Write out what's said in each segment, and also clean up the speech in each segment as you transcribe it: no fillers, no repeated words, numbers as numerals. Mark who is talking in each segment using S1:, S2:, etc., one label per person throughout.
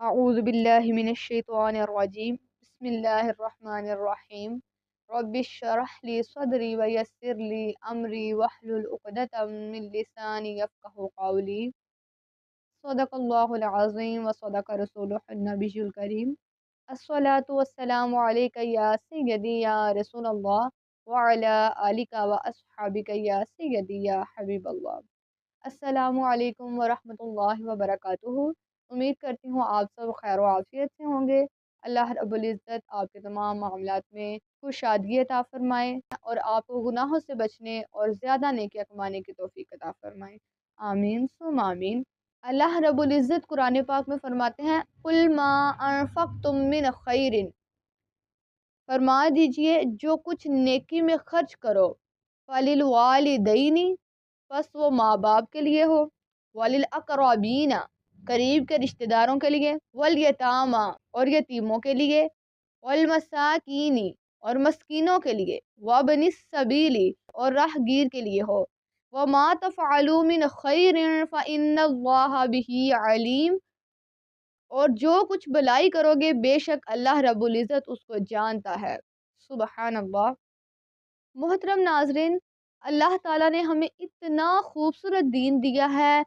S1: أعوذ بالله من الشيطان الرجيم بسم الله الرحمن الرحيم رب اشرح لي صدري ويسر لي أمري واحلل عقدة من لساني يفقه قولي صدق الله العظيم وصدق رسوله النبي الكريم الصلاة والسلام عليك يا سيدي يا رسول الله وعلى آلك وأصحابك يا سيدي يا حبيب الله۔ السلام علیکم ورحمۃ اللہ وبرکاتہ۔ امید کرتی ہوں آپ سب خیر و عافیت سے ہوں گے۔ اللہ رب العزت آپ کے تمام معاملات میں خوشادگی عطا فرمائے اور آپ کو گناہوں سے بچنے اور زیادہ نیکیاں کمانے کی توفیق عطا فرمائے، آمین ثم آمین۔ اللہ رب العزت قرآن پاک میں فرماتے ہیں قل ما انفقتم من خیر، فرما دیجئے جو کچھ نیکی میں خرچ کرو، فللوالدین، پس وہ ماں باپ کے لیے ہو، وللاقربین، قریب کے رشتہ داروں کے لیے، والیتامی، اور یتیموں کے لیے، والمساکین، اور مسکینوں کے لیے، وابن السبیل، اور راہ گیر کے لیے ہو، وما تفعلوا من خیر فإن اللہ بہ علیم، اور جو کچھ بلائی کرو گے بے شک اللہ رب العزت اس کو جانتا ہے۔ سبحان اللہ۔ محترم ناظرین، اللہ تعالیٰ نے ہمیں اتنا خوبصورت دین دیا ہے،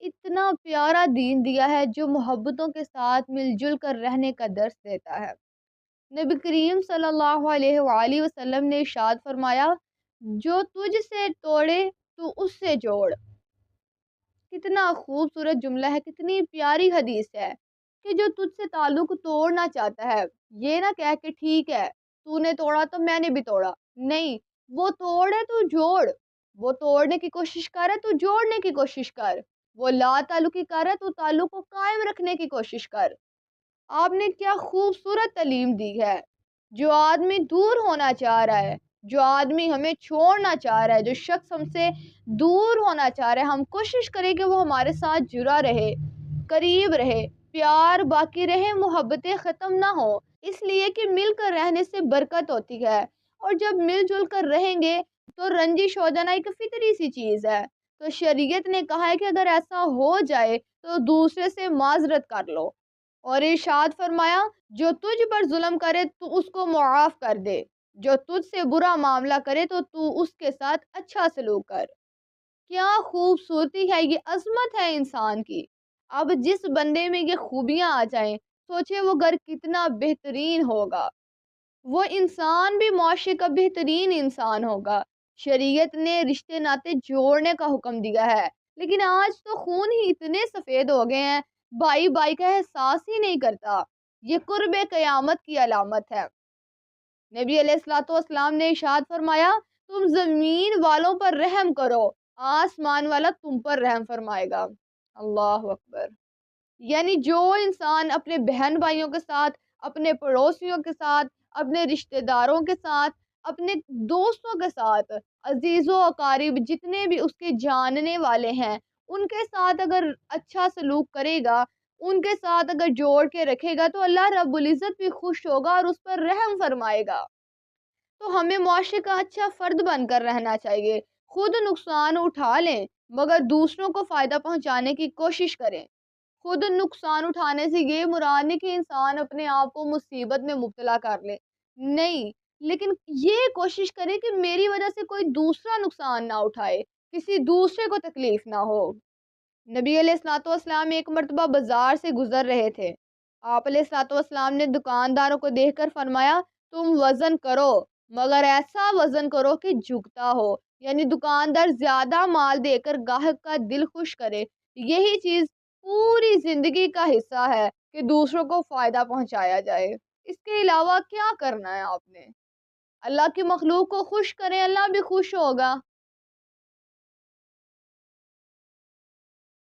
S1: اتنا پیارا دین دیا ہے جو محبتوں کے ساتھ مل جل کر رہنے کا درس دیتا ہے۔ نبی کریم صلی اللہ علیہ وآلہ وسلم نے ارشاد فرمایا جو تجھ سے توڑے تو اس سے جوڑ۔ کتنا خوبصورت جملہ ہے، کتنی پیاری حدیث ہے کہ جو تجھ سے تعلق توڑنا چاہتا ہے یہ نہ کہہ کہ ٹھیک ہے تو نے توڑا تو میں نے بھی توڑا، نہیں، وہ توڑے تو جوڑ، وہ توڑنے کی کوشش کرے تو جوڑنے کی کوشش کر، وہ لا تعلقی کرے تو تعلق کو قائم رکھنے کی کوشش کر۔ آپ نے کیا خوبصورت تعلیم دی ہے۔ جو آدمی دور ہونا چاہ رہا ہے، جو آدمی ہمیں چھوڑنا چاہ رہا ہے، جو شخص ہم سے دور ہونا چاہ رہا ہے، ہم کوشش کریں کہ وہ ہمارے ساتھ جڑا رہے، قریب رہے، پیار باقی رہے، محبتیں ختم نہ ہو، اس لیے کہ مل کر رہنے سے برکت ہوتی ہے، اور جب مل جل کر رہیں گے تو رنجش ہو جانا ایک فطری سی چیز ہے۔ تو شریعت نے کہا ہے کہ اگر ایسا ہو جائے تو دوسرے سے معذرت کر لو، اور ارشاد فرمایا جو تجھ پر ظلم کرے تو اس کو معاف کر دے، جو تجھ سے برا معاملہ کرے تو اس کے ساتھ اچھا سلوک کر۔ کیا خوبصورتی ہے، یہ عظمت ہے انسان کی۔ اب جس بندے میں یہ خوبیاں آ جائیں، سوچے وہ گھر کتنا بہترین ہوگا، وہ انسان بھی معاشرے کا بہترین انسان ہوگا۔ شریعت نے رشتے ناطے جوڑنے کا حکم دیا ہے، لیکن آج تو خون ہی اتنے سفید ہو گئے ہیں، بھائی بھائی کا احساس ہی نہیں کرتا۔ یہ قرب قیامت کی علامت ہے۔ نبی علیہ الصلوۃ والسلام نے ارشاد فرمایا تم زمین والوں پر رحم کرو، آسمان والا تم پر رحم فرمائے گا۔ اللہ اکبر۔ یعنی جو انسان اپنے بہن بھائیوں کے ساتھ، اپنے پڑوسیوں کے ساتھ، اپنے رشتہ داروں کے ساتھ، اپنے دوستوں کے ساتھ، عزیز و اقارب جتنے بھی اس کے جاننے والے ہیں ان کے ساتھ اگر اچھا سلوک کرے گا، ان کے ساتھ اگر جوڑ کے رکھے گا تو اللہ رب العزت بھی خوش ہوگا اور اس پر رحم فرمائے گا۔ تو ہمیں معاشرے کا اچھا فرد بن کر رہنا چاہیے، خود نقصان اٹھا لیں مگر دوسروں کو فائدہ پہنچانے کی کوشش کریں۔ خود نقصان اٹھانے سے یہ مراد نہیں کہ انسان اپنے آپ کو مصیبت میں مبتلا کر لے، نہیں، لیکن یہ کوشش کریں کہ میری وجہ سے کوئی دوسرا نقصان نہ اٹھائے، کسی دوسرے کو تکلیف نہ ہو۔ نبی علیہ الصلوۃ والسلام ایک مرتبہ بازار سے گزر رہے تھے، آپ علیہ الصلوۃ والسلام نے دکانداروں کو دیکھ کر فرمایا تم وزن کرو مگر ایسا وزن کرو کہ جھکتا ہو، یعنی دکاندار زیادہ مال دے کر گاہک کا دل خوش کرے۔ یہی چیز پوری زندگی کا حصہ ہے کہ دوسروں کو فائدہ پہنچایا جائے، اس کے علاوہ کیا کرنا ہے آپ نے؟ اللہ کی مخلوق کو خوش کریں، اللہ بھی خوش ہوگا۔